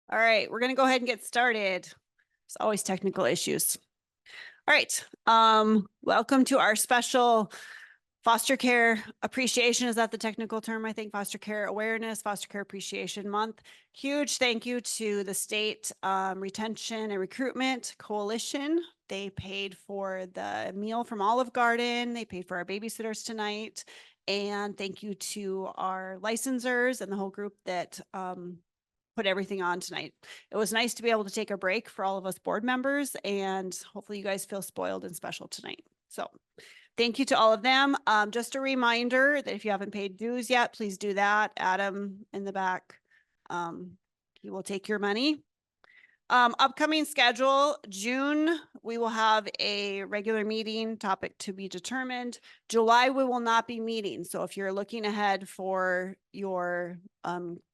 All right, we're going to go ahead and get started. There's always technical issues. All right, welcome to our special foster care appreciation. Is that the technical term? I think foster care awareness, foster care appreciation month. Huge thank you to the state retention and recruitment coalition. They paid for the meal from Olive Garden. They paid for our babysitters tonight. And thank you to our licensors and the whole group that put everything on tonight. It was nice to be able to take a break for all of us board members, and hopefully you guys feel spoiled and special tonight. So thank you to all of them. Just a reminder that if you haven't paid dues yet, please do that. Adam in the back, he will take your money. Upcoming schedule, June, we will have a regular meeting, topic to be determined. July, we will not be meeting. So if you're looking ahead for your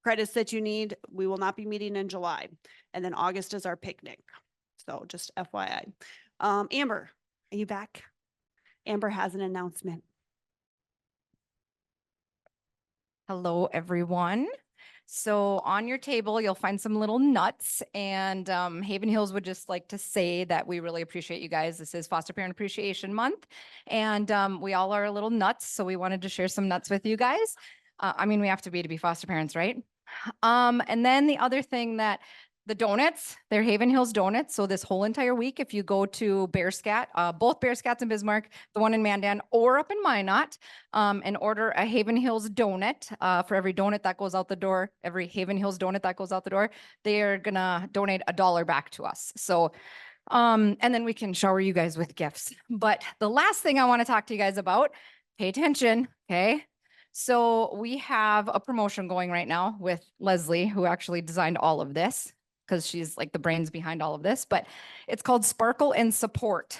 credits that you need, we will not be meeting in July. And then August is our picnic. So just FYI. Amber, are you back? Amber has an announcement. Hello, everyone. So on your table, you'll find some little nuts, and Haven Hills would just like to say that we really appreciate you guys. This is Foster Parent Appreciation Month, and we all are a little nuts, so we wanted to share some nuts with you guys. I mean, we have to be foster parents, right? And then the other thing that the donuts, they're Haven Hills donuts. So this whole entire week, if you go to Bear Scat, both Bear Scats in Bismarck, the one in Mandan or up in Minot, and order a Haven Hills donut, for every donut that goes out the door, every Haven Hills donut that goes out the door, they are gonna donate $1 back to us. So, and then we can shower you guys with gifts. But the last thing I want to talk to you guys about, pay attention, okay? So we have a promotion going right now with Leslie, who actually designed all of this, because she's like the brains behind all of this, but it's called Sparkle and Support.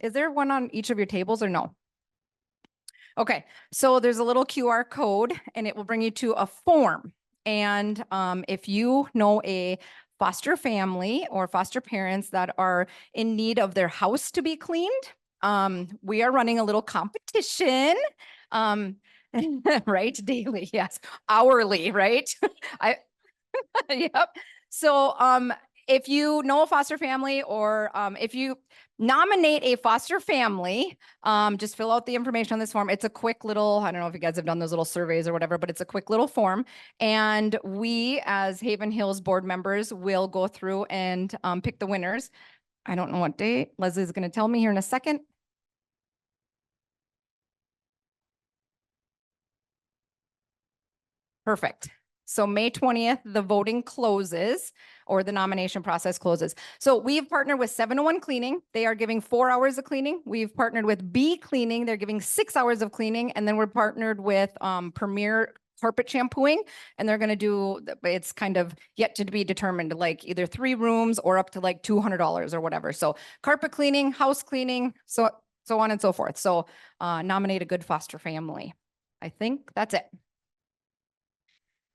Is there one on each of your tables or no? Okay, so there's a little QR code and it will bring you to a form. And if you know a foster family or foster parents that are in need of their house to be cleaned, we are running a little competition. Right? Daily, yes. Hourly, right? Yep. So if you know a foster family, or if you nominate a foster family, just fill out the information on this form. It's a quick little, I don't know if you guys have done those little surveys or whatever, but it's a quick little form. And we, as Haven Hills board members, will go through and pick the winners. I don't know what date. Leslie's going to tell me here in a second. Perfect. So May 20th, the voting closes, or the nomination process closes. So we've partnered with 701 Cleaning. They are giving 4 hours of cleaning. We've partnered with B Cleaning. They're giving 6 hours of cleaning. And then we're partnered with Premier Carpet Shampooing, and they're going to do, it's kind of yet to be determined, like either 3 rooms or up to like $200 or whatever. So carpet cleaning, house cleaning, so on and so forth. So nominate a good foster family. I think that's it.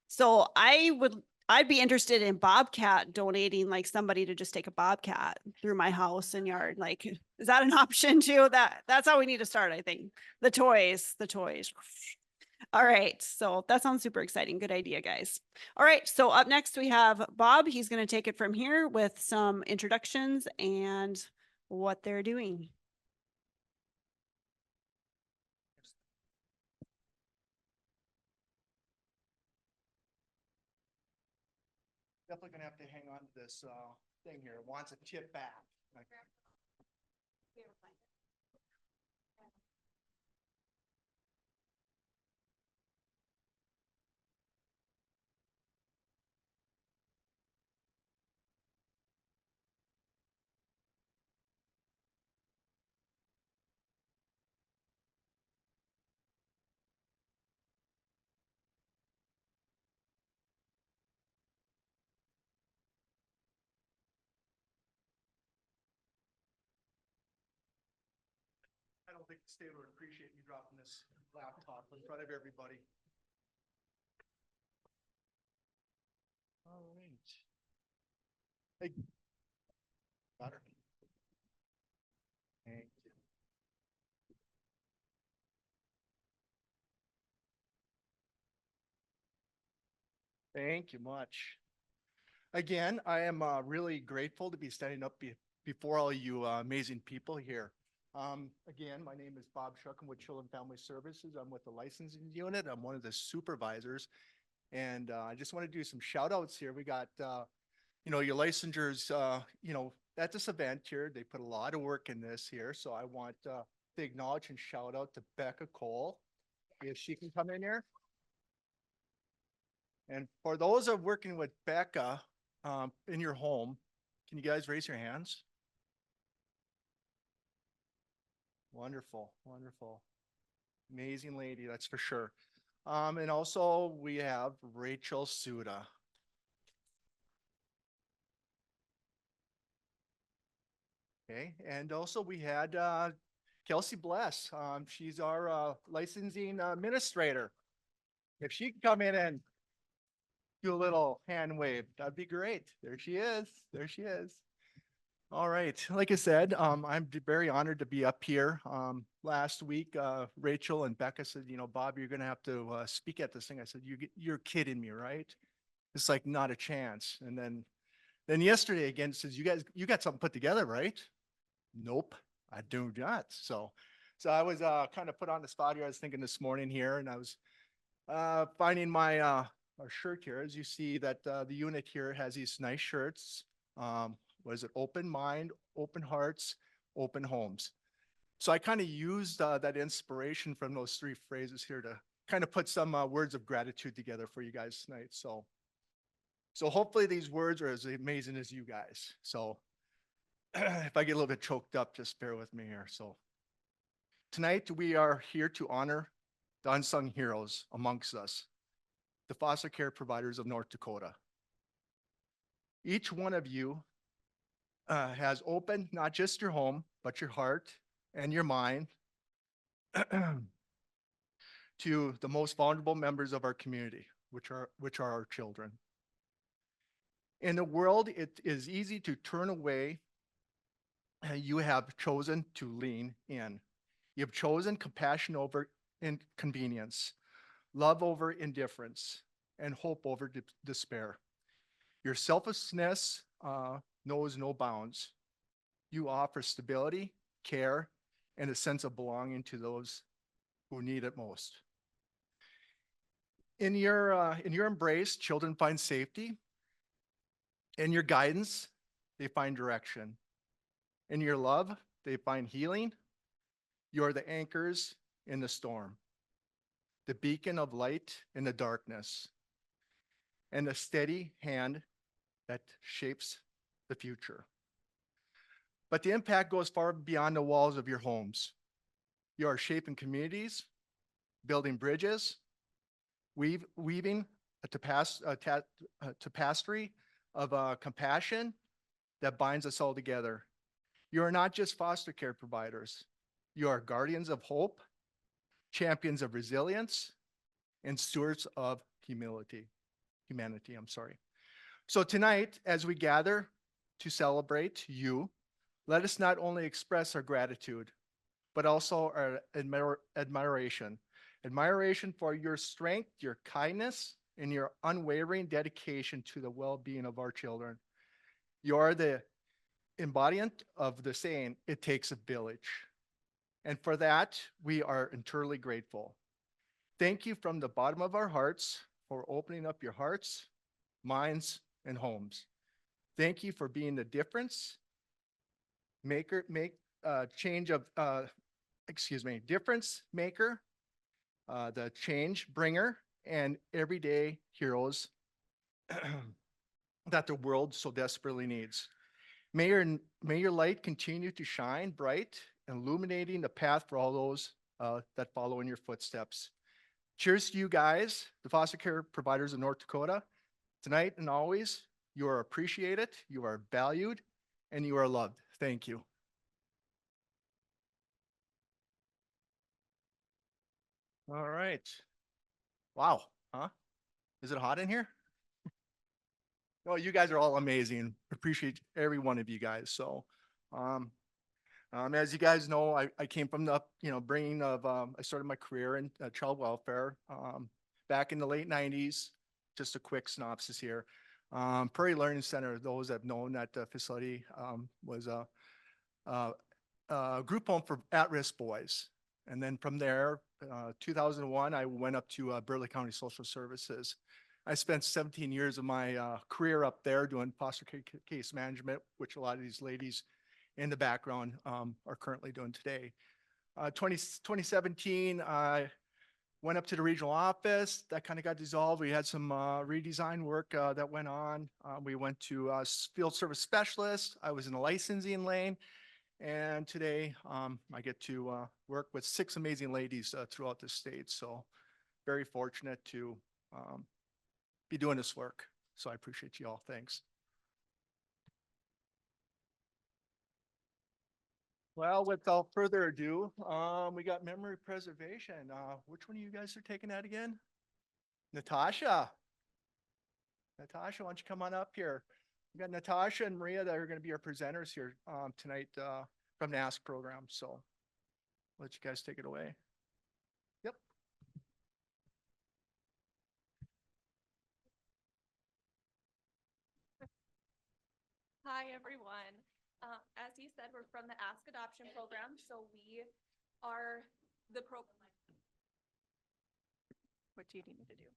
So I'd be interested in Bobcat donating, like somebody to just take a Bobcat through my house and yard. Like, is that an option too? That's how we need to start, I think. The toys. All right. So that sounds super exciting. Good idea, guys. All right. So up next we have Bob. He's going to take it from here with some introductions and what they're doing. Definitely gonna have to hang on to this thing here. It wants a tip back. I don't think the state would appreciate me dropping this laptop in front of everybody. All right. Hey. Got her. Thank you. Thank you much. Again, I am really grateful to be standing up before all you amazing people here. Again, my name is Bob Shuck. I'm with Children and Family Services. I'm with the licensing unit. I'm one of the supervisors. And I just want to do some shout outs here. We got, your licensures, at this event here, they put a lot of work in this here. So I want to acknowledge and shout out to Becca Cole, if she can come in here. And for those of working with Becca in your home, can you guys raise your hands? Wonderful, wonderful. Amazing lady, that's for sure. And also we have Rachel Suda. Okay, and also we had Kelsey Bless. She's our licensing administrator. If she can come in and do a little hand wave, that'd be great. There she is. There she is. All right. Like I said, I'm very honored to be up here. Last week, Rachel and Becca said, Bob, you're going to have to speak at this thing. I said, you're kidding me, right? It's like not a chance. And then yesterday again, it says, you got something put together, right? Nope, I do not. So I was kind of put on the spot here. I was thinking this morning here, and I was finding my our shirt here. As you see that the unit here has these nice shirts. What is it? Open mind, open hearts, open homes. So I kind of used that inspiration from those three phrases here to kind of put some words of gratitude together for you guys tonight. So hopefully these words are as amazing as you guys. So if I get a little bit choked up, just bear with me here. So tonight we are here to honor the unsung heroes amongst us, the foster care providers of North Dakota. Each one of you has opened not just your home, but your heart and your mind to the most vulnerable members of our community, which are our children. In the world, it is easy to turn away. You have chosen to lean in. You have chosen compassion over inconvenience, love over indifference, and hope over despair. Your selflessness knows no bounds. You offer stability, care, and a sense of belonging to those who need it most. In your embrace, children find safety. In your guidance, they find direction. In your love, they find healing. You are the anchors in the storm, the beacon of light in the darkness, and the steady hand that shapes the future. But the impact goes far beyond the walls of your homes. You are shaping communities, building bridges, weaving a tapestry of compassion that binds us all together. You are not just foster care providers. You are guardians of hope, champions of resilience, and stewards of humanity. So tonight, as we gather to celebrate you, let us not only express our gratitude, but also our admiration. Admiration for your strength, your kindness, and your unwavering dedication to the well-being of our children. You are the embodiment of the saying, it takes a village. And for that, we are eternally grateful. Thank you from the bottom of our hearts for opening up your hearts, minds, and homes. Thank you for being the difference difference maker, the change bringer, and everyday heroes that the world so desperately needs. May your light continue to shine bright, illuminating the path for all those that follow in your footsteps. Cheers to you guys, the foster care providers of North Dakota. Tonight and always, you are appreciated, you are valued, and you are loved. Thank you. All right. Wow. Huh? Is it hot in here? Oh, you guys are all amazing. Appreciate every one of you guys. So, as you guys know, I came from the, bringing of, I started my career in child welfare back in the late 90s. Just a quick synopsis here. Prairie Learning Center, those that have known that facility was a group home for at-risk boys. And then from there, 2001, I went up to Burleigh County Social Services. I spent 17 years of my career up there doing foster care case management, which a lot of these ladies in the background are currently doing today. 2017, I went up to the regional office. That kind of got dissolved. We had some redesign work that went on. We went to field service specialist. I was in the licensing lane. And today I get to work with 6 amazing ladies throughout the state. So very fortunate to be doing this work. So I appreciate you all. Thanks. Well, without further ado, we got memory preservation. Which one of you guys are taking that again? NaTasha. NaTasha, why don't you come on up here? We got NaTasha and Maria that are going to be our presenters here tonight from the AASK program. So I'll let you guys take it away. Yep. Hi, everyone. As you said, we're from the AASK Adoption Program, so we are the program. What do you need me to do?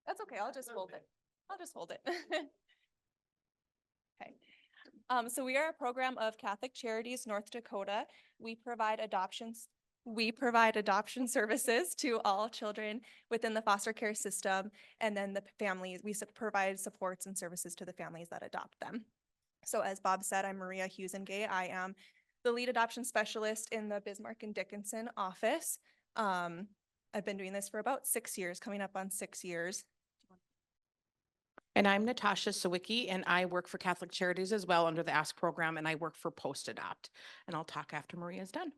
That's okay. I'll just hold it. I'll just hold it. Okay. So we are a program of Catholic Charities North Dakota. We provide adoption services to all children within the foster care system, and then the families, we provide supports and services to the families that adopt them. So as Bob said, I'm Maria Huizenga. I am the lead adoption specialist in the Bismarck and Dickinson office. I've been doing this for about 6 years, coming up on 6 years. And I'm NaTasha Sawicki, and I work for Catholic Charities as well under the AASK program, and I work for Post Adopt. And I'll talk after Maria's done.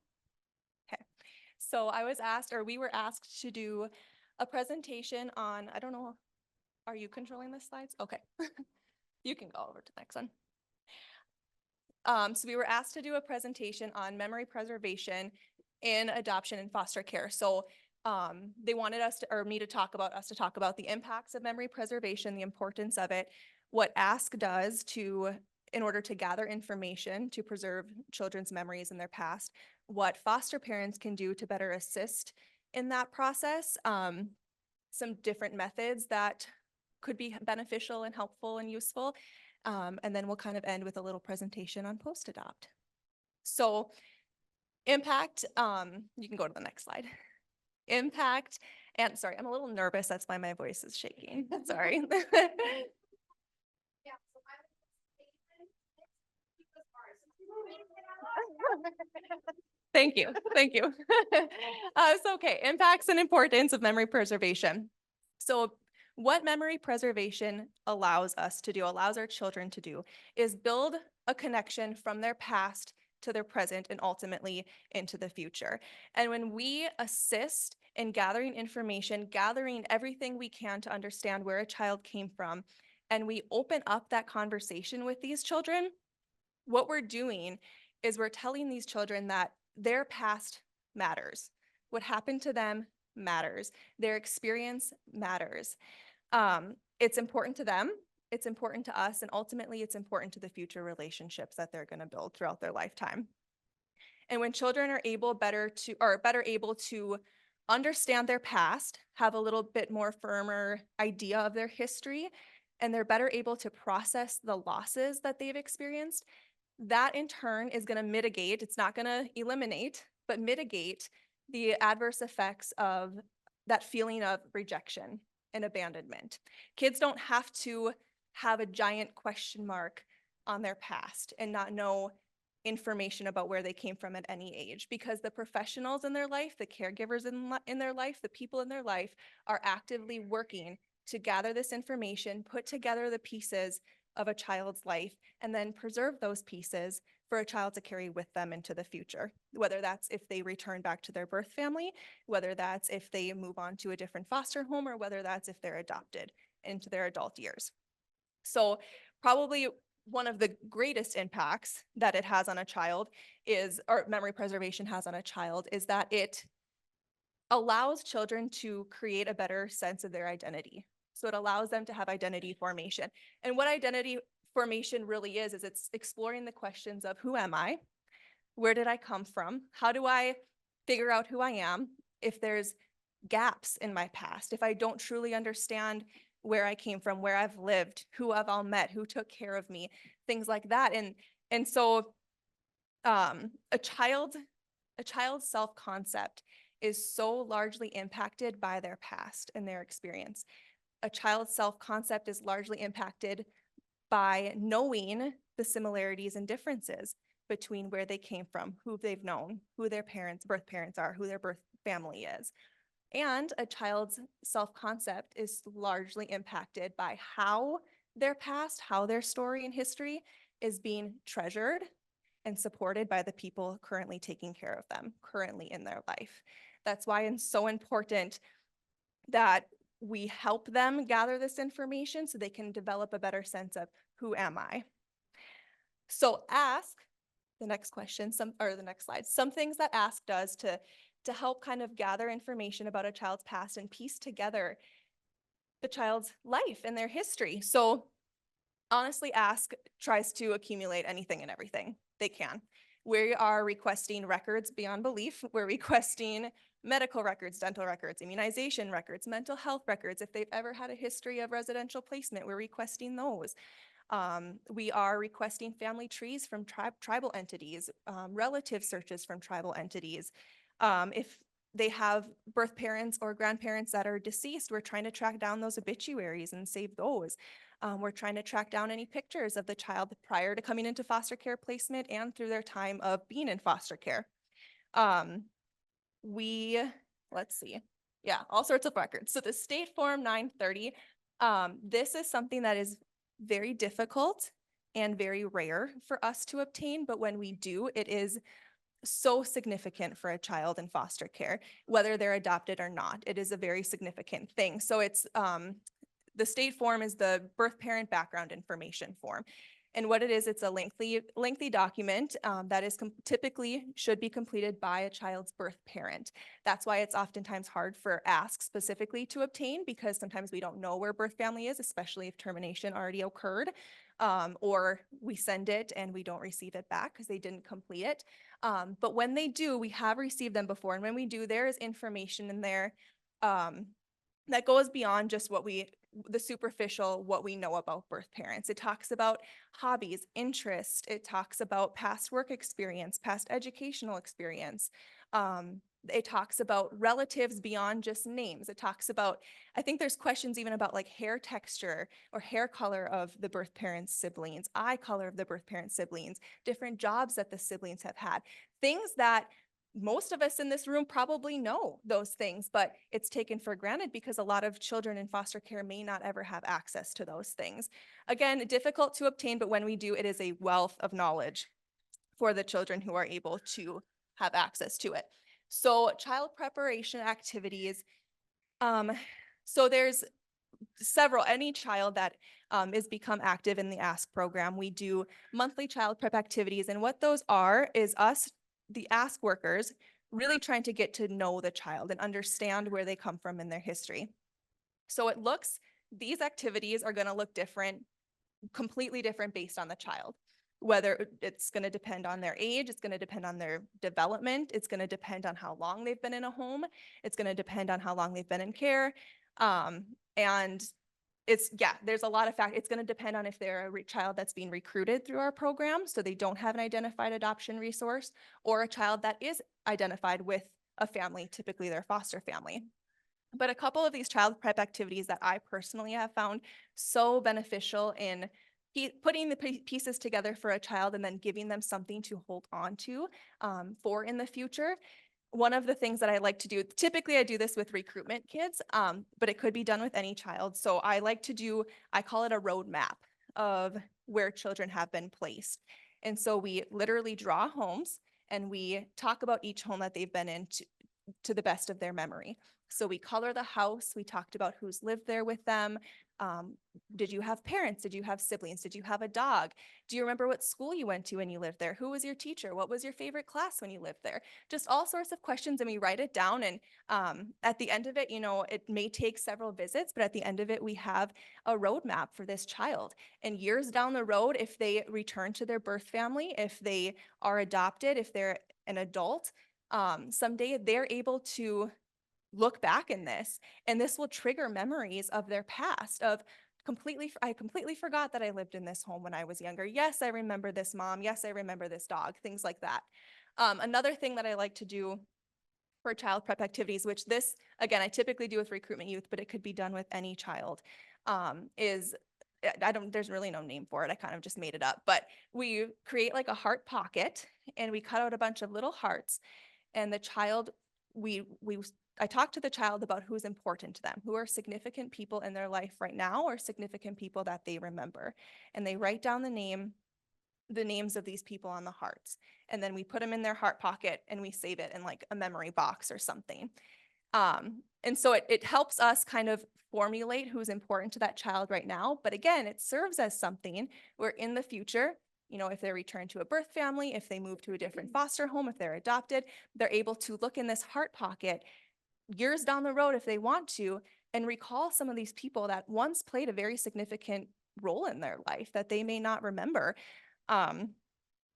Okay. So I was asked, or we were asked to do a presentation on, I don't know, are you controlling the slides? Okay. You can go over to the next one. So we were asked to do a presentation on memory preservation in adoption and foster care. So they wanted us to, or me to talk about the impacts of memory preservation, the importance of it, what AASK does in order to gather information to preserve children's memories in their past, what foster parents can do to better assist in that process, some different methods that could be beneficial and helpful and useful. And then we'll kind of end with a little presentation on post-adopt. So impact, you can go to the next slide. Impact, and sorry, I'm a little nervous. That's why my voice is shaking. Sorry. Thank you. Thank you. So, okay, impacts and importance of memory preservation. So what memory preservation allows us to do, allows our children to do, is build a connection from their past to their present and ultimately into the future. And when we assist in gathering information, gathering everything we can to understand where a child came from, and we open up that conversation with these children, what we're doing is we're telling these children that their past matters. What happened to them matters. Their experience matters. It's important to them. It's important to us, and ultimately it's important to the future relationships that they're going to build throughout their lifetime. And when children are better able to understand their past, have a little bit more firmer idea of their history, and they're better able to process the losses that they've experienced, that in turn is going to mitigate, it's not going to eliminate, but mitigate the adverse effects of that feeling of rejection and abandonment. Kids don't have to have a giant question mark on their past and not know information about where they came from at any age, because the professionals in their life, the caregivers in their life, the people in their life are actively working to gather this information, put together the pieces of a child's life, and then preserve those pieces for a child to carry with them into the future, whether that's if they return back to their birth family, whether that's if they move on to a different foster home, or whether that's if they're adopted into their adult years. So probably one of the greatest impacts that it has on a child is, or memory preservation has on a child, is that it allows children to create a better sense of their identity. So it allows them to have identity formation. And what identity formation really is it's exploring the questions of who am I? Where did I come from? How do I figure out who I am? If there's gaps in my past, if I don't truly understand where I came from, where I've lived, who I've all met, who took care of me, things like that. And so a child's self-concept is so largely impacted by their past and their experience. A child's self-concept is largely impacted by knowing the similarities and differences between where they came from, who they've known, who their birth parents are, who their birth family is. And a child's self-concept is largely impacted by how their past, how their story and history is being treasured and supported by the people currently taking care of them, currently in their life. That's why it's so important that we help them gather this information so they can develop a better sense of who am I? So ask the next question, the next slide, some things that ASK does to help kind of gather information about a child's past and piece together the child's life and their history. So honestly, ASK tries to accumulate anything and everything they can. We are requesting records beyond belief. We're requesting medical records, dental records, immunization records, mental health records. If they've ever had a history of residential placement, we're requesting those. We are requesting family trees from tribal entities, relative searches from tribal entities. If they have birth parents or grandparents that are deceased, we're trying to track down those obituaries and save those. We're trying to track down any pictures of the child prior to coming into foster care placement and through their time of being in foster care. Let's see. Yeah, all sorts of records. So the State Form 930, this is something that is very difficult and very rare for us to obtain, but when we do, it is so significant for a child in foster care, whether they're adopted or not. It is a very significant thing. So it's the state form is the birth parent background information form. And what it is, it's a lengthy document that is typically should be completed by a child's birth parent. That's why it's oftentimes hard for ASK specifically to obtain, because sometimes we don't know where birth family is, especially if termination already occurred, or we send it and we don't receive it back because they didn't complete it. But when they do, we have received them before. And when we do, there is information in there that goes beyond just the superficial, what we know about birth parents. It talks about hobbies, interest. It talks about past work experience, past educational experience. It talks about relatives beyond just names. It talks about, I think there's questions even about like hair texture or hair color of the birth parents' siblings, eye color of the birth parents' siblings, different jobs that the siblings have had, things that most of us in this room probably know those things, but it's taken for granted because a lot of children in foster care may not ever have access to those things. Again, difficult to obtain, but when we do, it is a wealth of knowledge for the children who are able to have access to it. So child preparation activities. So there's any child that is become active in the ASK program, we do monthly child prep activities. And what those are is us, the ASK workers, really trying to get to know the child and understand where they come from in their history. So these activities are going to look different, completely different based on the child. Whether it's going to depend on their age, it's going to depend on their development, it's going to depend on how long they've been in a home, it's going to depend on how long they've been in care. And there's a lot of factors. It's going to depend on if they're a child that's being recruited through our program, so they don't have an identified adoption resource, or a child that is identified with a family, typically their foster family. But a couple of these child prep activities that I personally have found so beneficial in putting the pieces together for a child and then giving them something to hold on to for in the future. One of the things that I like to do, typically I do this with recruitment kids, but it could be done with any child. So I call it a roadmap of where children have been placed. And so we literally draw homes and we talk about each home that they've been in to the best of their memory. So we color the house. We talked about who's lived there with them. Did you have parents? Did you have siblings? Did you have a dog? Do you remember what school you went to when you lived there? Who was your teacher? What was your favorite class when you lived there? Just all sorts of questions, and we write it down. And at the end of it, you know, it may take several visits, but at the end of it, we have a roadmap for this child. And years down the road, if they return to their birth family, if they are adopted, if they're an adult, someday they're able to look back in this, and this will trigger memories of their past of I completely forgot that I lived in this home when I was younger. Yes, I remember this mom. Yes, I remember this dog, things like that. Another thing that I like to do for child prep activities, which this, again, I typically do with recruitment youth, but it could be done with any child, is there's really no name for it. I kind of just made it up, but we create like a heart pocket and we cut out a bunch of little hearts, and the child, I talk to the child about who's important to them, who are significant people in their life right now or significant people that they remember. And they write down the names of these people on the hearts. And then we put them in their heart pocket and we save it in like a memory box or something. And so it helps us kind of formulate who's important to that child right now. But again, it serves as something where in the future, you know, if they return to a birth family, if they move to a different foster home, if they're adopted, they're able to look in this heart pocket years down the road if they want to, and recall some of these people that once played a very significant role in their life that they may not remember.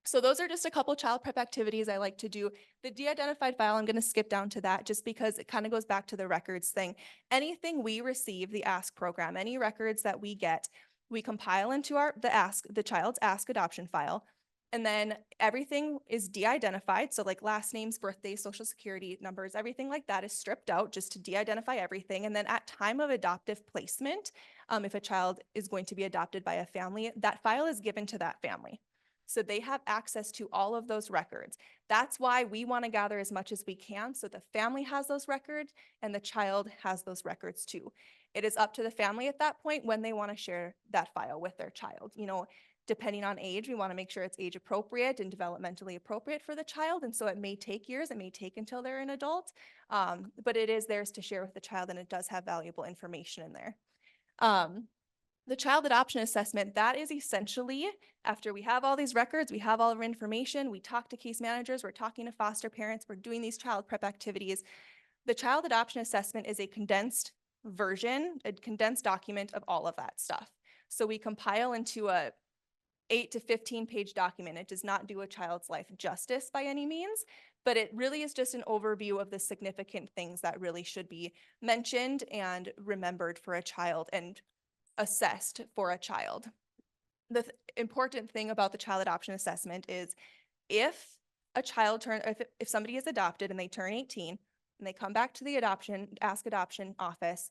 So those are just a couple child prep activities I like to do. The de-identified file, I'm going to skip down to that just because it kind of goes back to the records thing. Anything we receive, the AASK program, any records that we get, we compile into the child's AASK adoption file. And then everything is de-identified. So like last names, birthdays, social security numbers, everything like that is stripped out just to de-identify everything. And then at time of adoptive placement, if a child is going to be adopted by a family, that file is given to that family. So they have access to all of those records. That's why we want to gather as much as we can so the family has those records and the child has those records too. It is up to the family at that point when they want to share that file with their child. You know, depending on age, we want to make sure it's age appropriate and developmentally appropriate for the child. And so it may take years, it may take until they're an adult, but it is theirs to share with the child, and it does have valuable information in there. The child adoption assessment, that is essentially after we have all these records, we have all of our information, we talk to case managers, we're talking to foster parents, we're doing these child prep activities. The child adoption assessment is a condensed version, a condensed document of all of that stuff. So we compile into a 8 to 15 page document. It does not do a child's life justice by any means, but it really is just an overview of the significant things that really should be mentioned and remembered for a child and assessed for a child. The important thing about the child adoption assessment is if somebody is adopted and they turn 18 and they come back to the AASK Adoption office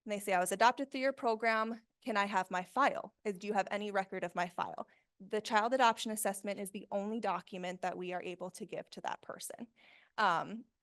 and they say, I was adopted through your program, can I have my file? Do you have any record of my file? The child adoption assessment is the only document that we are able to give to that person.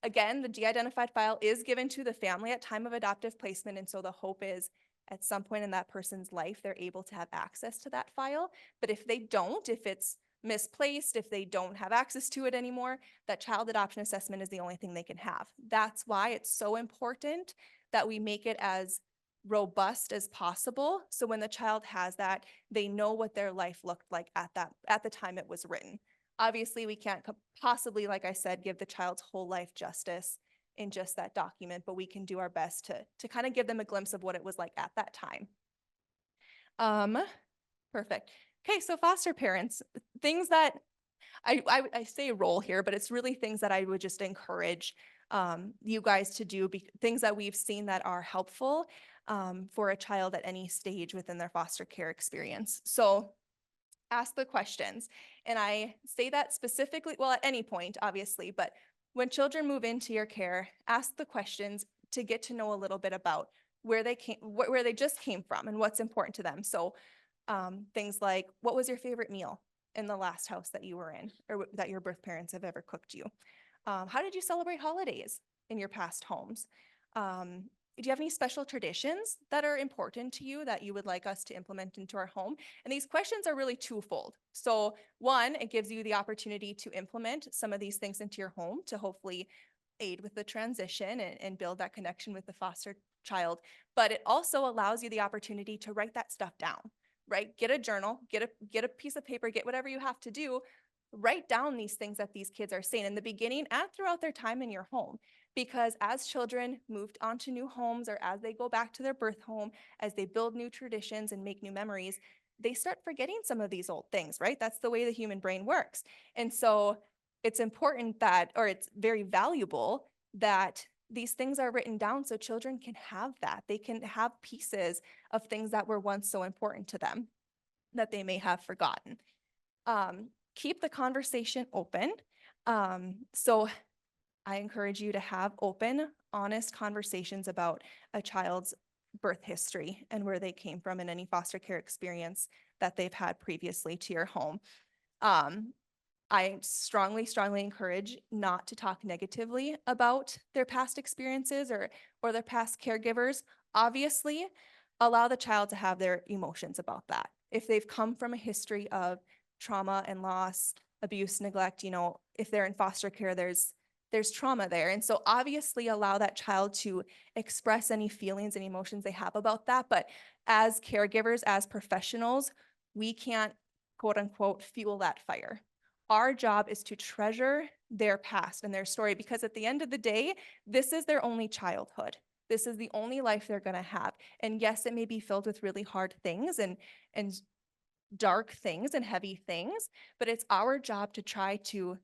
Again, the de-identified file is given to the family at time of adoptive placement, and so the hope is at some point in that person's life, they're able to have access to that file. But if they don't, if it's misplaced, if they don't have access to it anymore, that child adoption assessment is the only thing they can have. That's why it's so important that we make it as robust as possible. So when the child has that, they know what their life looked like at the time it was written. Obviously, we can't possibly, like I said, give the child's whole life justice in just that document, but we can do our best to kind of give them a glimpse of what it was like at that time. Perfect. Okay, so foster parents, things that I say role here, but it's really things that I would just encourage you guys to do, things that we've seen that are helpful for a child at any stage within their foster care experience. So ask the questions. And I say that specifically, well, at any point, obviously, but when children move into your care, ask the questions to get to know a little bit about where they just came from and what's important to them. So things like, what was your favorite meal in the last house that you were in, or that your birth parents have ever cooked you? How did you celebrate holidays in your past homes? Do you have any special traditions that are important to you that you would like us to implement into our home? And these questions are really twofold. So one, it gives you the opportunity to implement some of these things into your home to hopefully aid with the transition and build that connection with the foster child. But it also allows you the opportunity to write that stuff down, right? Get a journal, get a piece of paper, get whatever you have to do. Write down these things that these kids are saying in the beginning and throughout their time in your home. Because as children moved on to new homes, or as they go back to their birth home, as they build new traditions and make new memories, they start forgetting some of these old things, right? That's the way the human brain works. And so it's important that, or it's very valuable that these things are written down so children can have that. They can have pieces of things that were once so important to them that they may have forgotten. Keep the conversation open. So I encourage you to have open, honest conversations about a child's birth history and where they came from and any foster care experience that they've had previously to your home. I strongly, strongly encourage not to talk negatively about their past experiences or their past caregivers. Obviously, allow the child to have their emotions about that. If they've come from a history of trauma and loss, abuse, neglect, if they're in foster care, there's trauma there. And so obviously allow that child to express any feelings and emotions they have about that. But as caregivers, as professionals, we can't, quote unquote, fuel that fire. Our job is to treasure their past and their story, because at the end of the day, this is their only childhood. This is the only life they're going to have. And yes, it may be filled with really hard things and dark things and heavy things, but it's our job to try to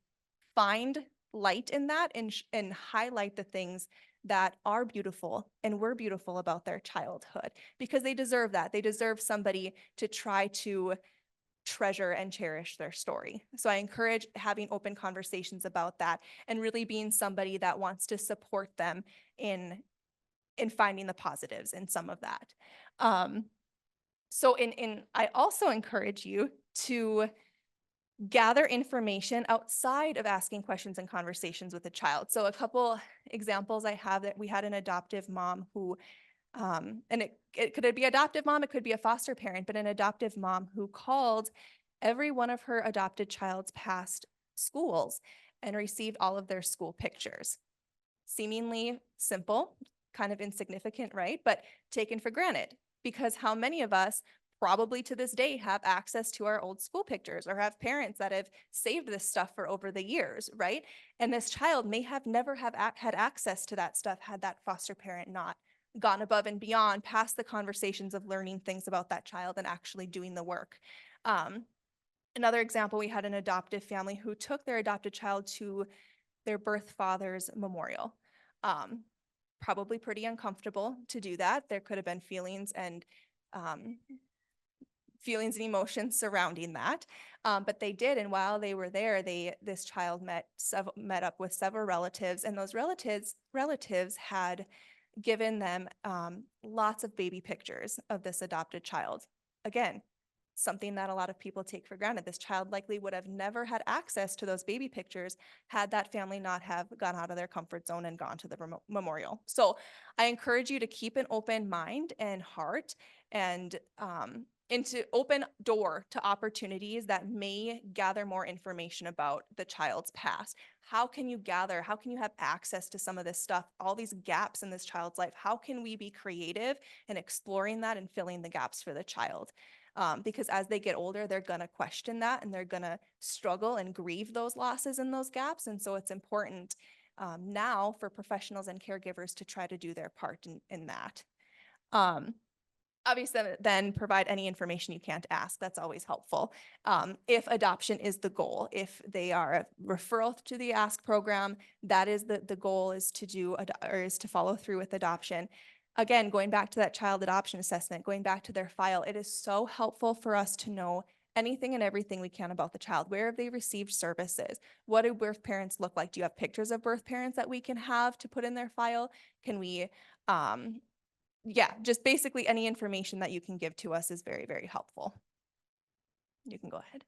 find light in that and highlight the things that are beautiful and were beautiful about their childhood, because they deserve that. They deserve somebody to try to treasure and cherish their story. So I encourage having open conversations about that and really being somebody that wants to support them in finding the positives in some of that. So I also encourage you to gather information outside of asking questions and conversations with the child. So a couple examples I have, that we had an adoptive mom who, and it could be adoptive mom, it could be a foster parent, but an adoptive mom who called every one of her adopted child's past schools and received all of their school pictures. Seemingly simple, kind of insignificant, right? But taken for granted, because how many of us probably to this day have access to our old school pictures or have parents that have saved this stuff for over the years, right? And this child may have never had access to that stuff had that foster parent not gone above and beyond past the conversations of learning things about that child and actually doing the work. Another example, we had an adoptive family who took their adopted child to their birth father's memorial. Probably pretty uncomfortable to do that. There could have been feelings and emotions surrounding that, but they did. And while they were there, this child met up with several relatives, and those relatives had given them lots of baby pictures of this adopted child. Again, something that a lot of people take for granted. This child likely would have never had access to those baby pictures had that family not have gone out of their comfort zone and gone to the memorial. So I encourage you to keep an open mind and heart and to open door to opportunities that may gather more information about the child's past. How can you have access to some of this stuff, all these gaps in this child's life? How can we be creative in exploring that and filling the gaps for the child? Because as they get older, they're going to question that and they're going to struggle and grieve those losses and those gaps. And so it's important now for professionals and caregivers to try to do their part in that. Obviously, then provide any information you can to ask. That's always helpful. If adoption is the goal, if they are a referral to the AASK program, that is the goal, is to follow through with adoption. Again, going back to that child adoption assessment, going back to their file, it is so helpful for us to know anything and everything we can about the child. Where have they received services? What do birth parents look like? Do you have pictures of birth parents that we can have to put in their file? Can we, just basically any information that you can give to us is very, very helpful. You can go ahead.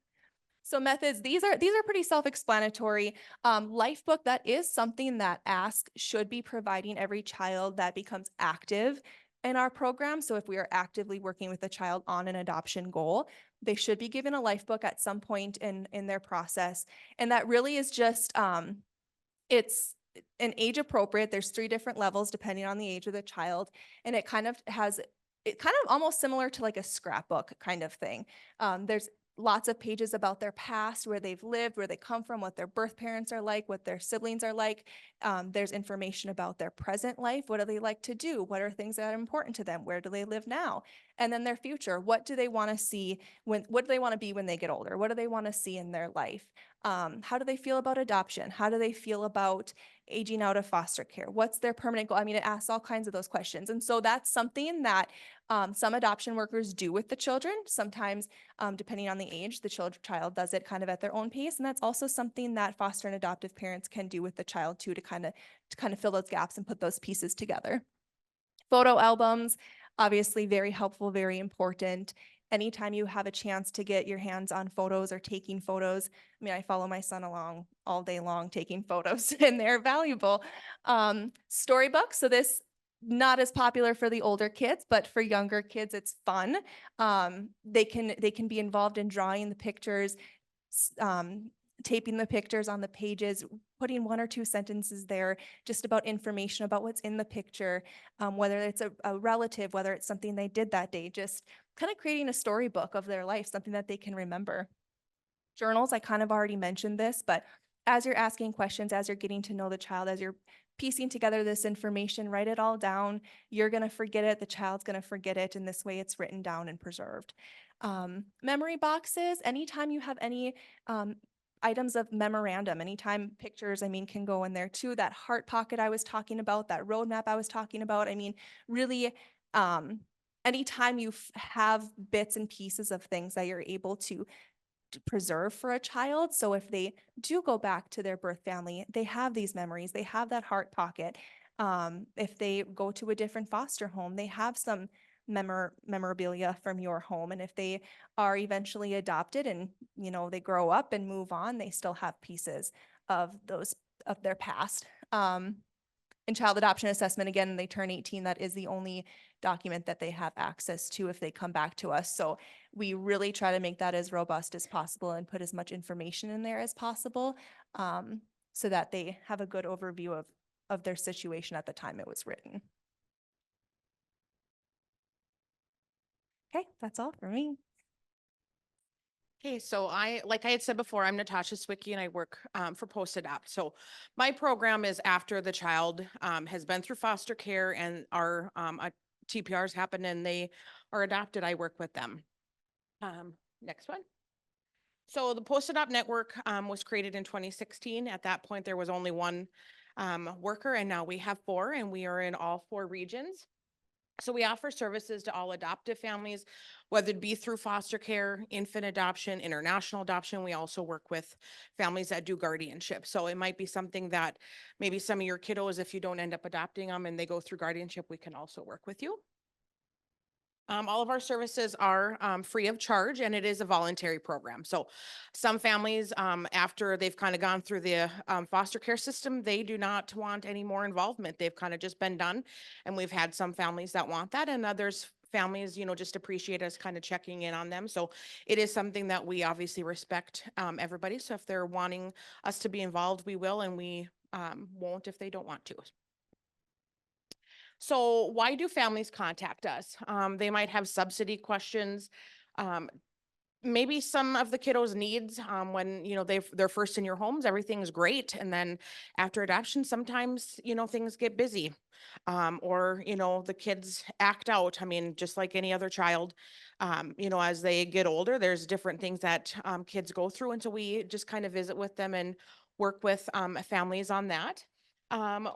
So methods, these are pretty self-explanatory. Lifebook, that is something that AASK should be providing every child that becomes active in our program. So if we are actively working with a child on an adoption goal, they should be given a lifebook at some point in their process. And that really is just, it's an age appropriate. There's 3 different levels depending on the age of the child. And it kind of almost similar to like a scrapbook kind of thing. There's lots of pages about their past, where they've lived, where they come from, what their birth parents are like, what their siblings are like. There's information about their present life. What do they like to do? What are things that are important to them? Where do they live now? And then their future. What do they want to see what do they want to be when they get older? What do they want to see in their life? How do they feel about adoption? How do they feel about aging out of foster care? What's their permanent goal? I mean, it asks all kinds of those questions. And so that's something that some adoption workers do with the children. Sometimes, depending on the age, the child does it kind of at their own pace. And that's also something that foster and adoptive parents can do with the child too, to kind of fill those gaps and put those pieces together. Photo albums, obviously very helpful, very important. Anytime you have a chance to get your hands on photos or taking photos, I mean, I follow my son along all day long taking photos and they're valuable. Storybooks, so this not as popular for the older kids, but for younger kids, it's fun. They can be involved in drawing the pictures, taping the pictures on the pages, putting 1 or 2 sentences there just about information about what's in the picture, whether it's a relative, whether it's something they did that day, just kind of creating a storybook of their life, something that they can remember. Journals, I kind of already mentioned this, but as you're asking questions, as you're getting to know the child, as you're piecing together this information, write it all down. You're going to forget it. The child's going to forget it. And this way it's written down and preserved. Memory boxes, anytime you have any items of memorandum, anytime pictures, I mean, can go in there too. That heart pocket I was talking about, that roadmap I was talking about. I mean, really, anytime you have bits and pieces of things that you're able to preserve for a child. So if they do go back to their birth family, they have these memories, they have that heart pocket. If they go to a different foster home, they have some memorabilia from your home. And if they are eventually adopted and, you know, they grow up and move on, they still have pieces of their past. In child adoption assessment, again, they turn 18. That is the only document that they have access to if they come back to us. So we really try to make that as robust as possible and put as much information in there as possible, so that they have a good overview of their situation at the time it was written. Okay, that's all for me. Okay, so like I had said before, I'm NaTasha Sawicki and I work for Post Adopt. So my program is after the child has been through foster care and our TPRs happen and they are adopted, I work with them. Next one. So the Post Adopt Network was created in 2016. At that point, there was only 1 worker, and now we have 4, and we are in all 4 regions. So we offer services to all adoptive families, whether it be through foster care, infant adoption, international adoption. We also work with families that do guardianship. So it might be something that maybe some of your kiddos, if you don't end up adopting them and they go through guardianship, we can also work with you. All of our services are free of charge, and it is a voluntary program. So some families, after they've kind of gone through the foster care system, they do not want any more involvement. They've kind of just been done. And we've had some families that want that, and others families, you know, just appreciate us kind of checking in on them. So it is something that we obviously respect everybody. So if they're wanting us to be involved, we will, and we won't if they don't want to. So why do families contact us? They might have subsidy questions. Maybe some of the kiddos' needs, when, you know, they're first in your homes, everything's great. And then after adoption, sometimes, you know, things get busy. Or, you know, the kids act out. I mean, just like any other child, you know, as they get older, there's different things that kids go through. And so we just kind of visit with them and work with families on that.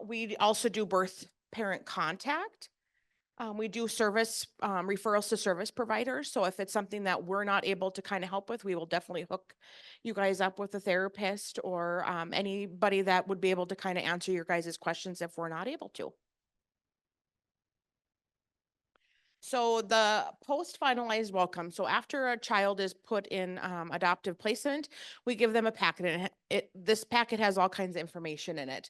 We also do birth parent contact. We do service referrals to service providers. So if it's something that we're not able to kind of help with, we will definitely hook you guys up with a therapist or anybody that would be able to kind of answer your guys' questions if we're not able to. So the post finalized welcome. So after a child is put in adoptive placement, we give them a packet, and this packet has all kinds of information in it.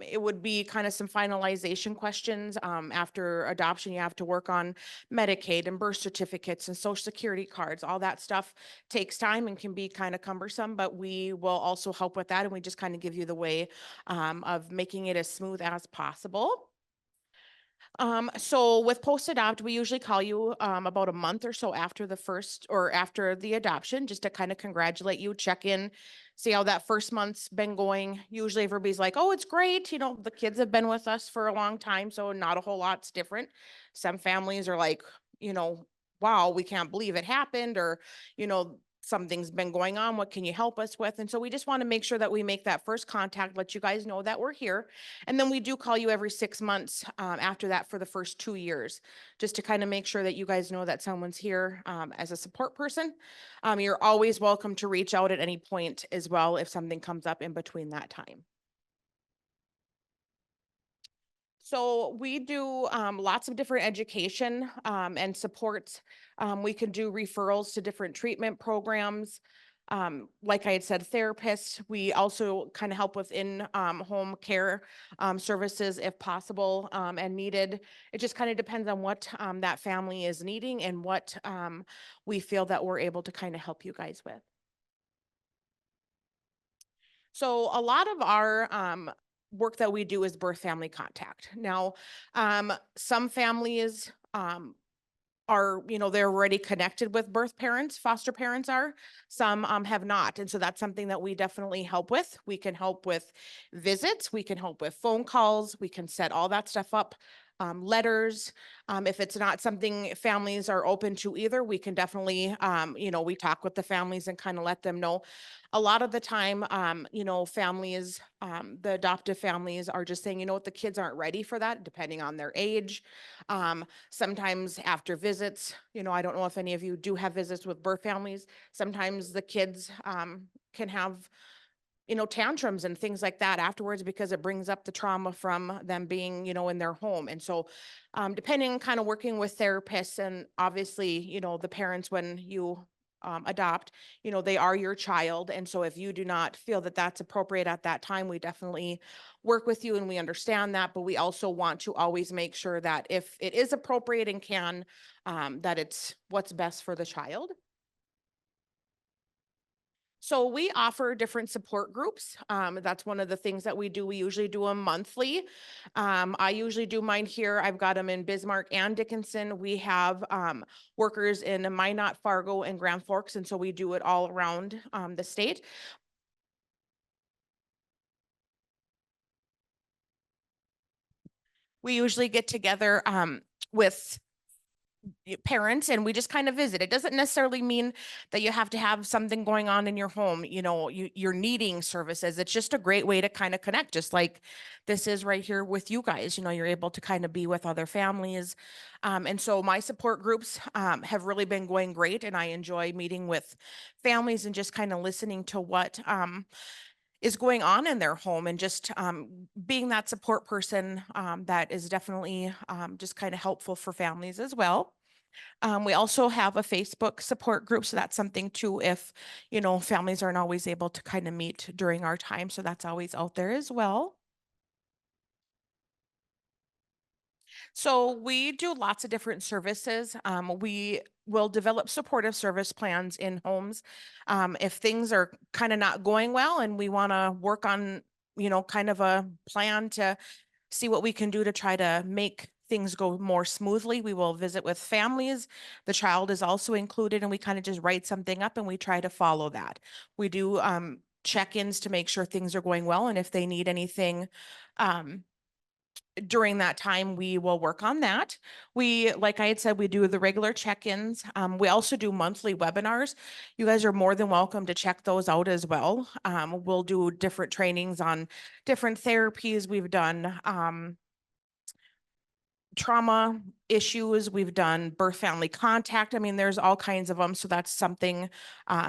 It would be kind of some finalization questions. After adoption, you have to work on Medicaid and birth certificates and social security cards. All that stuff takes time and can be kind of cumbersome, but we will also help with that. And we just kind of give you the way of making it as smooth as possible. So with post-adopt, we usually call you about a month or so after the first or after the adoption, just to kind of congratulate you, check in, see how that first month's been going. Usually everybody's like, oh, it's great. You know, the kids have been with us for a long time, so not a whole lot's different. Some families are like, you know, wow, we can't believe it happened, or, you know, something's been going on. What can you help us with? And so we just want to make sure that we make that first contact, let you guys know that we're here. And then we do call you every 6 months after that for the first 2 years, just to kind of make sure that you guys know that someone's here as a support person. You're always welcome to reach out at any point as well if something comes up in between that time. So we do lots of different education and supports. We can do referrals to different treatment programs. Like I had said, therapists. We also kind of help with home care services if possible and needed. It just kind of depends on what that family is needing and what we feel that we're able to kind of help you guys with. So a lot of our work that we do is birth family contact. Now, some families are, you know, they're already connected with birth parents, foster parents are, some have not. And so that's something that we definitely help with. We can help with visits, we can help with phone calls, we can set all that stuff up. Letters, if it's not something families are open to either, we can definitely, you know, we talk with the families and kind of let them know. A lot of the time, you know, families, the adoptive families are just saying, you know what, the kids aren't ready for that, depending on their age. Sometimes after visits, you know, I don't know if any of you do have visits with birth families. Sometimes the kids can have, you know, tantrums and things like that afterwards because it brings up the trauma from them being, you know, in their home. And so depending, kind of working with therapists and obviously, you know, the parents, when you adopt, you know, they are your child. And so if you do not feel that that's appropriate at that time, we definitely work with you and we understand that. But we also want to always make sure that if it is appropriate and can, that it's what's best for the child. So we offer different support groups. That's one of the things that we do. We usually do them monthly. I usually do mine here. I've got them in Bismarck and Dickinson. We have workers in Minot, Fargo, and Grand Forks, and so we do it all around the state. We usually get together with parents and we just kind of visit. It doesn't necessarily mean that you have to have something going on in your home, you know, you're needing services. It's just a great way to kind of connect, just like this is right here with you guys. You know, you're able to kind of be with other families. And so my support groups have really been going great, and I enjoy meeting with families and just kind of listening to what is going on in their home, and just being that support person that is definitely just kind of helpful for families as well. We also have a Facebook support group, so that's something too, if, you know, families aren't always able to kind of meet during our time, so that's always out there as well. So we do lots of different services. We will develop supportive service plans in homes. If things are kind of not going well and we want to work on, you know, kind of a plan to see what we can do to try to make things go more smoothly, we will visit with families. The child is also included, and we kind of just write something up and we try to follow that. We do check-ins to make sure things are going well, and if they need anything during that time, we will work on that. We, like I had said, we do the regular check-ins. We also do monthly webinars. You guys are more than welcome to check those out as well. We'll do different trainings on different therapies. We've done trauma issues. We've done birth family contact. I mean, there's all kinds of them. So that's something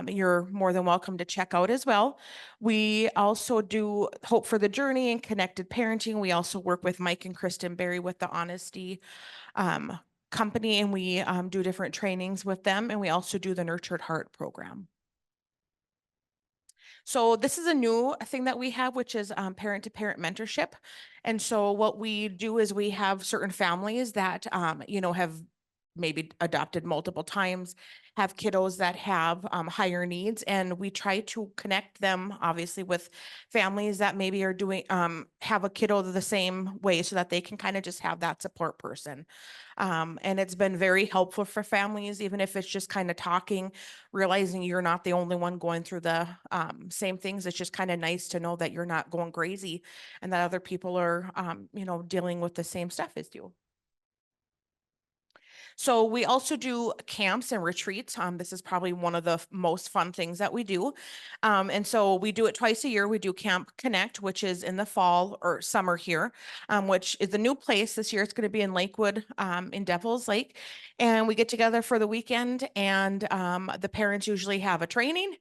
you're more than welcome to check out as well. We also do Hope for the Journey and Connected Parenting. We also work with Mike and Kristen Berry with the Honesty company, and we do different trainings with them, and we also do the Nurtured Heart program. So this is a new thing that we have, which is parent-to-parent mentorship. And so what we do is we have certain families that, you know, have maybe adopted multiple times, have kiddos that have higher needs, and we try to connect them obviously with families that maybe are doing have a kiddo the same way, so that they can kind of just have that support person. And it's been very helpful for families, even if it's just kind of talking, realizing you're not the only one going through the same things. It's just kind of nice to know that you're not going crazy, and that other people are you know, dealing with the same stuff as you. So we also do camps and retreats. This is probably one of the most fun things that we do. And so we do it twice a year. We do Camp Connect, which is in the fall or summer here, which is a new place this year. It's going to be in Lakewood, in Devil's Lake. And we get together for the weekend, and the parents usually have a training,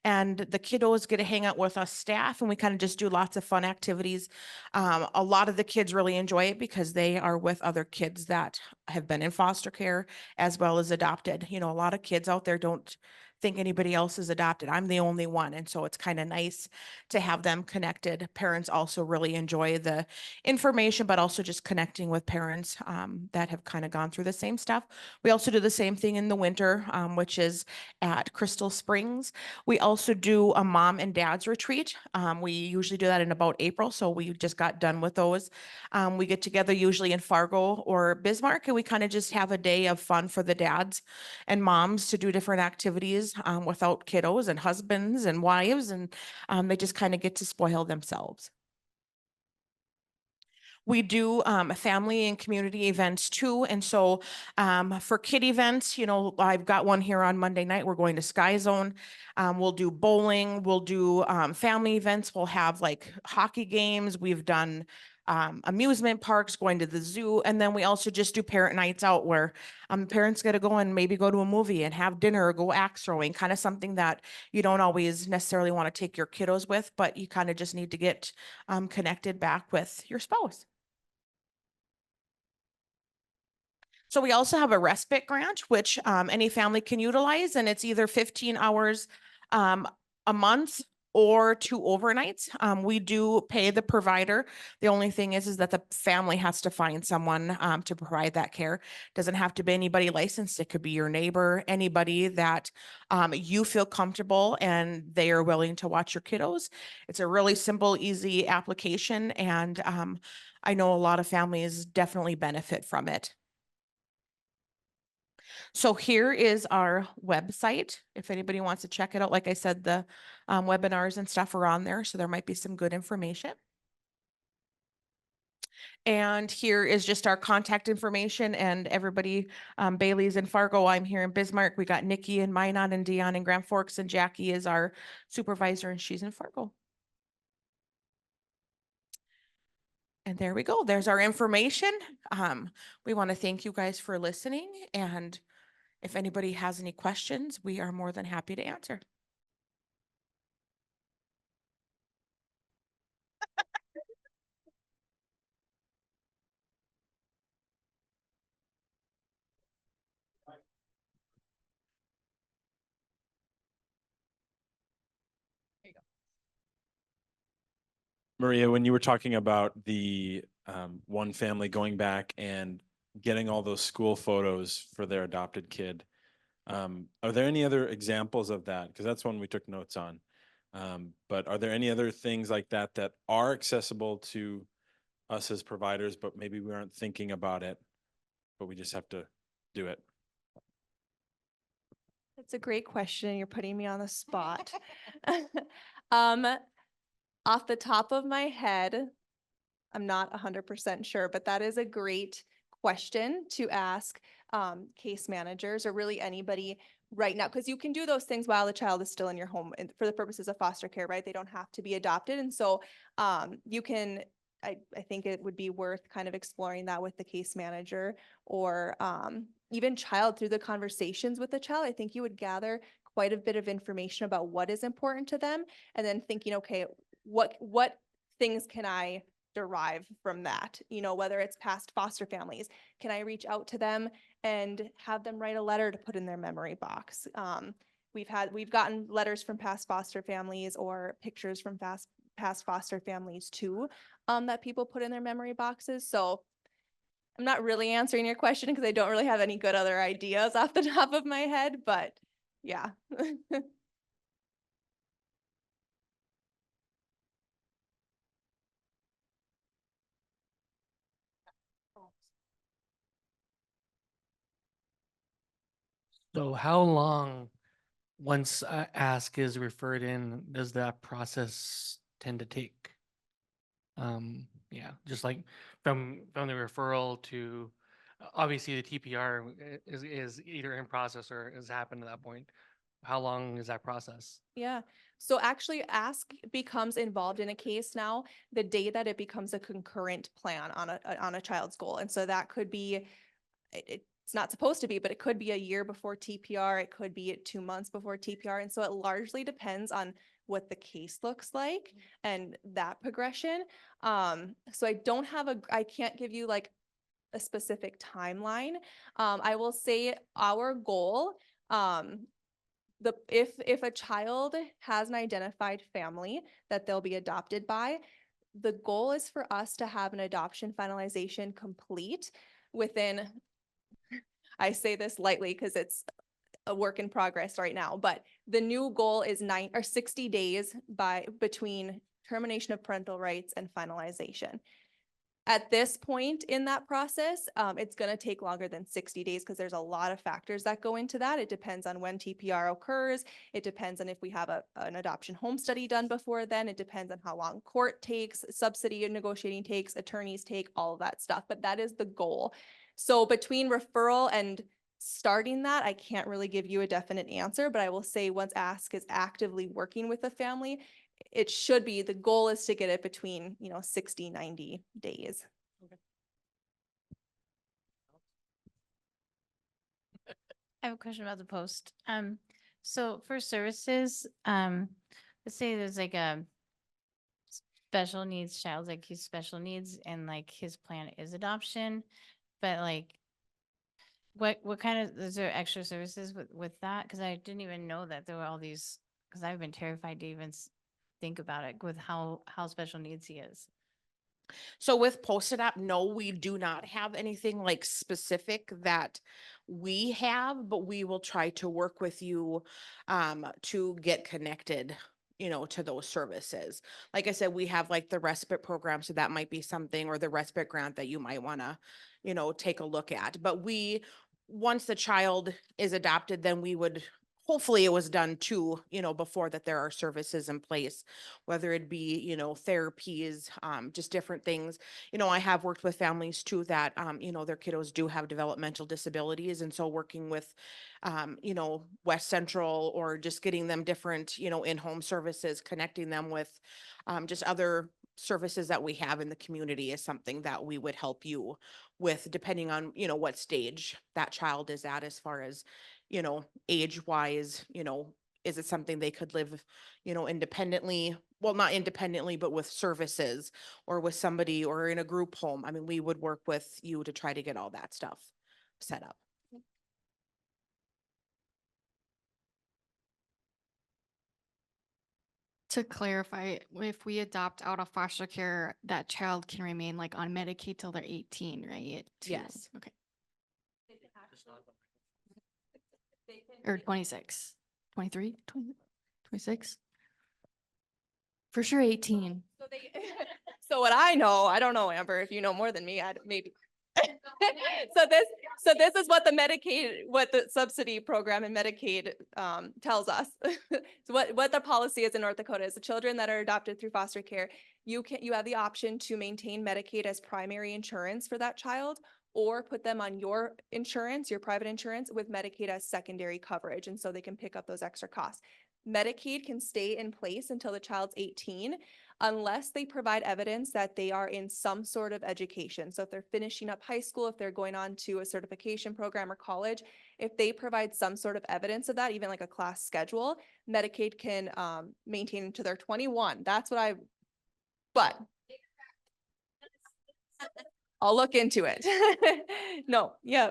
and the kiddos get to hang out with us staff, and we kind of just do lots of fun activities. A lot of the kids really enjoy it because they are with other kids that have been in foster care as well as adopted. You know, a lot of kids out there don't think anybody else is adopted. I'm the only one. And so it's kind of nice to have them connected. Parents also really enjoy the information, but also just connecting with parents that have kind of gone through the same stuff. We also do the same thing in the winter, which is at Crystal Springs. We also do a mom and dad's retreat. We usually do that in about April. So we just got done with those. We get together usually in Fargo or Bismarck, and we kind of just have a day of fun for the dads and moms to do different activities without kiddos and husbands and wives, and they just kind of get to spoil themselves. We do family and community events too. And so for kid events, you know, I've got one here on Monday night. We're going to Sky Zone. We'll do bowling. We'll do family events. We'll have like hockey games. We've done amusement parks, going to the zoo. And then we also just do parent nights out where parents get to go and maybe go to a movie and have dinner or go axe throwing, kind of something that you don't always necessarily want to take your kiddos with, but you kind of just need to get connected back with your spouse. So we also have a respite grant, which any family can utilize, and it's either 15 hours a month or 2 overnights. We do pay the provider. The only thing is that the family has to find someone to provide that care. Doesn't have to be anybody licensed. It could be your neighbor, anybody that you feel comfortable and they are willing to watch your kiddos. It's a really simple, easy application, and I know a lot of families definitely benefit from it. So here is our website. If anybody wants to check it out, like I said, the webinars and stuff are on there, so there might be some good information. And here is just our contact information, and everybody, Bailey's in Fargo, I'm here in Bismarck. We got Nikki and Minot and Dion in Grand Forks, and Jackie is our supervisor, and she's in Fargo. And there we go. There's our information. We want to thank you guys for listening, and if anybody has any questions, we are more than happy to answer. Maria, when you were talking about the one family going back and getting all those school photos for their adopted kid, are there any other examples of that? Because that's one we took notes on. But are there any other things like that that are accessible to us as providers, but maybe we aren't thinking about it, but we just have to do it? That's a great question. You're putting me on the spot. Off the top of my head, I'm not 100% sure, but that is a great question to ask case managers or really anybody right now, because you can do those things while the child is still in your home and for the purposes of foster care, right? They don't have to be adopted. And so you can, I think it would be worth kind of exploring that with the case manager or even child through the conversations with the child. I think you would gather quite a bit of information about what is important to them, and then thinking, okay, what things can I derive from that, you know, whether it's past foster families. Can I reach out to them and have them write a letter to put in their memory box? We've gotten letters from past foster families or pictures from past foster families too, that people put in their memory boxes. So I'm not really answering your question because I don't really have any good other ideas off the top of my head, but yeah. So how long, once ask is referred in, does that process tend to take? Yeah, just like from the referral to, obviously the TPR is either in process or has happened at that point. How long is that process? Yeah. So actually ASK becomes involved in a case now the day that it becomes a concurrent plan on a child's goal. And so that could be, it's not supposed to be, but it could be a year before TPR. It could be 2 months before TPR. And so it largely depends on what the case looks like and that progression. So I can't give you like a specific timeline. I will say our goal, if a child has an identified family that they'll be adopted by, the goal is for us to have an adoption finalization complete within, I say this lightly because it's a work in progress right now, but the new goal is 60 days between termination of parental rights and finalization. At this point in that process, it's going to take longer than 60 days because there's a lot of factors that go into that. It depends on when TPR occurs. It depends on if we have an adoption home study done before then. It depends on how long court takes, subsidy negotiating takes, attorneys take, all of that stuff. But that is the goal. So between referral and starting that, I can't really give you a definite answer, but I will say once ASK is actively working with the family, it should be, the goal is to get it between, 60, 90 days. I have a question about the post. So for services, let's say there's like a special needs child, like he's special needs and like his plan is adoption, but like what kind of, is there extra services with that? Cause I didn't even know that there were all these, cause I've been terrified to even think about it with how special needs he is. So with post-op, no, we do not have anything like specific that we have, but we will try to work with you to get connected, to those services. Like I said, we have like the respite program, so that might be something, or the respite grant that you might want to, take a look at. But once the child is adopted, then we would, hopefully it was done too, before that there are services in place, whether it be, therapies, just different things. I have worked with families too that, their kiddos do have developmental disabilities. And so working with, West Central, or just getting them different, in-home services, connecting them with just other services that we have in the community is something that we would help you with, depending on, what stage that child is at as far as, age wise, is it something they could live, independently? Well, not independently, but with services or with somebody or in a group home. I mean, we would work with you to try to get all that stuff set up. To clarify, if we adopt out of foster care, that child can remain like on Medicaid till they're 18, right? Yes. Okay. Or 26, 23, 20, 26? For sure 18. So what I know, I don't know, Amber, if you know more than me, maybe. So this is what the subsidy program in Medicaid tells us. So what the policy is in North Dakota is the children that are adopted through foster care, you have the option to maintain Medicaid as primary insurance for that child, or put them on your insurance, your private insurance, with Medicaid as secondary coverage. And so they can pick up those extra costs. Medicaid can stay in place until the child's 18, unless they provide evidence that they are in some sort of education. So if they're finishing up high school, if they're going on to a certification program or college, if they provide some sort of evidence of that, even like a class schedule, Medicaid can maintain until they're 21. But I'll look into it. No, yeah.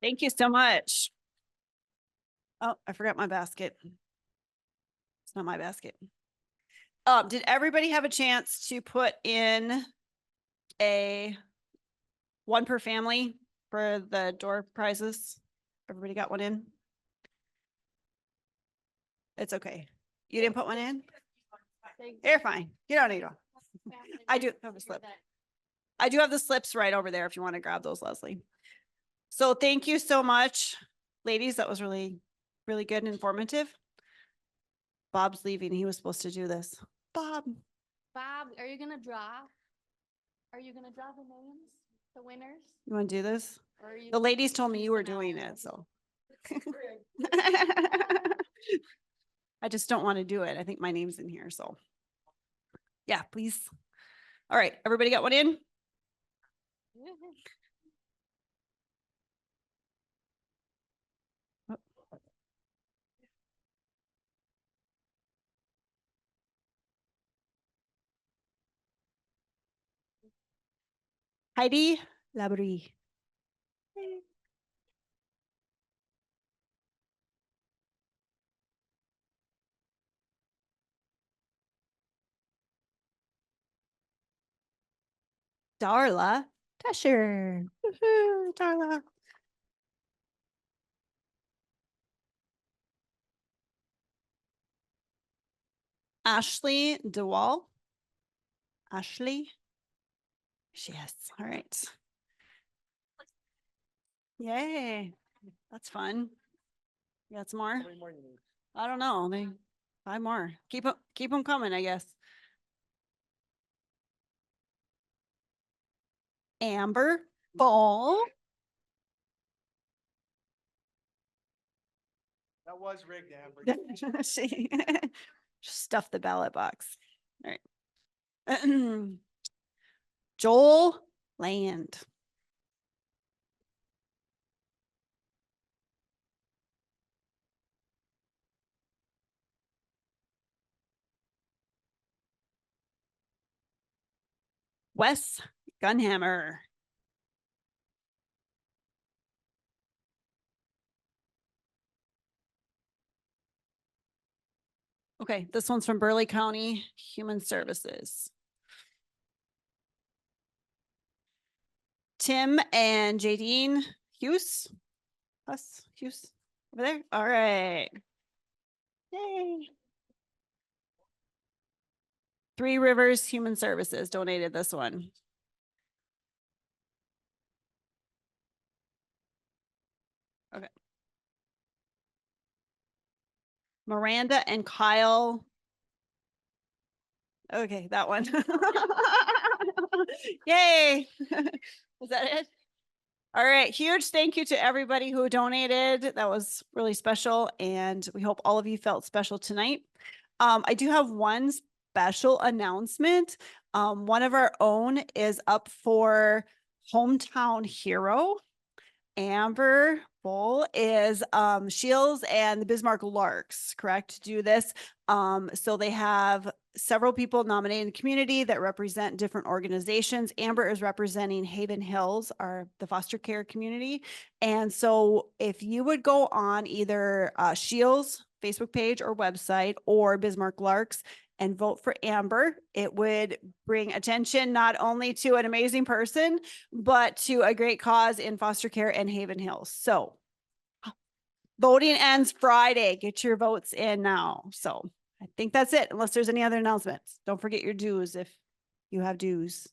Thank you so much. Oh, I forgot my basket. It's not my basket. Did everybody have a chance to put in a one per family for the door prizes? Everybody got one in? It's okay. You didn't put one in? You're fine. You don't need one. I do have a slip. I do have the slips right over there if you want to grab those, Leslie. So thank you so much, ladies. That was really, really good and informative. Bob's leaving. He was supposed to do this. Bob. Bob, are you gonna draw? Are you gonna draw the names, the winners? You want to do this? Or are you The gonna ladies told me choose you were them out? doing it, so. I just don't want to do it. I think my name's in here, so. Yeah, please. All right, everybody got one in? Heidi Labrie. Darla Tusher. Woohoo, Darla. Ashley DeWall. Ashley. Yes, all right. Yay, that's fun. You got some more? How many more you need? I don't know, they, 5 more. Keep them coming, I guess. Amber Ball. That was rigged, Amber. She stuff the ballot box. All right. Joel Land. Wes Gunhammer. Okay, this one's from Burleigh County Human Services. Tim and Jadine Hughes. Hughes over there. All right. Yay. Three Rivers Human Services donated this one. Okay. Miranda and Kyle. Okay, that one. Yay. Is that it? All right. Huge thank you to everybody who donated. That was really special. And we hope all of you felt special tonight. I do have one special announcement. One of our own is up for Hometown Hero. Amber Bull is Shields and the Bismarck Larks, correct, to do this. So they have several people nominated in the community that represent different organizations. Amber is representing Haven Hills, the foster care community. And so if you would go on either Shields Facebook page or website or Bismarck Larks and vote for Amber, it would bring attention not only to an amazing person, but to a great cause in foster care and Haven Hills. So voting ends Friday. Get your votes in now. So I think that's it, unless there's any other announcements. Don't forget your dues if you have dues.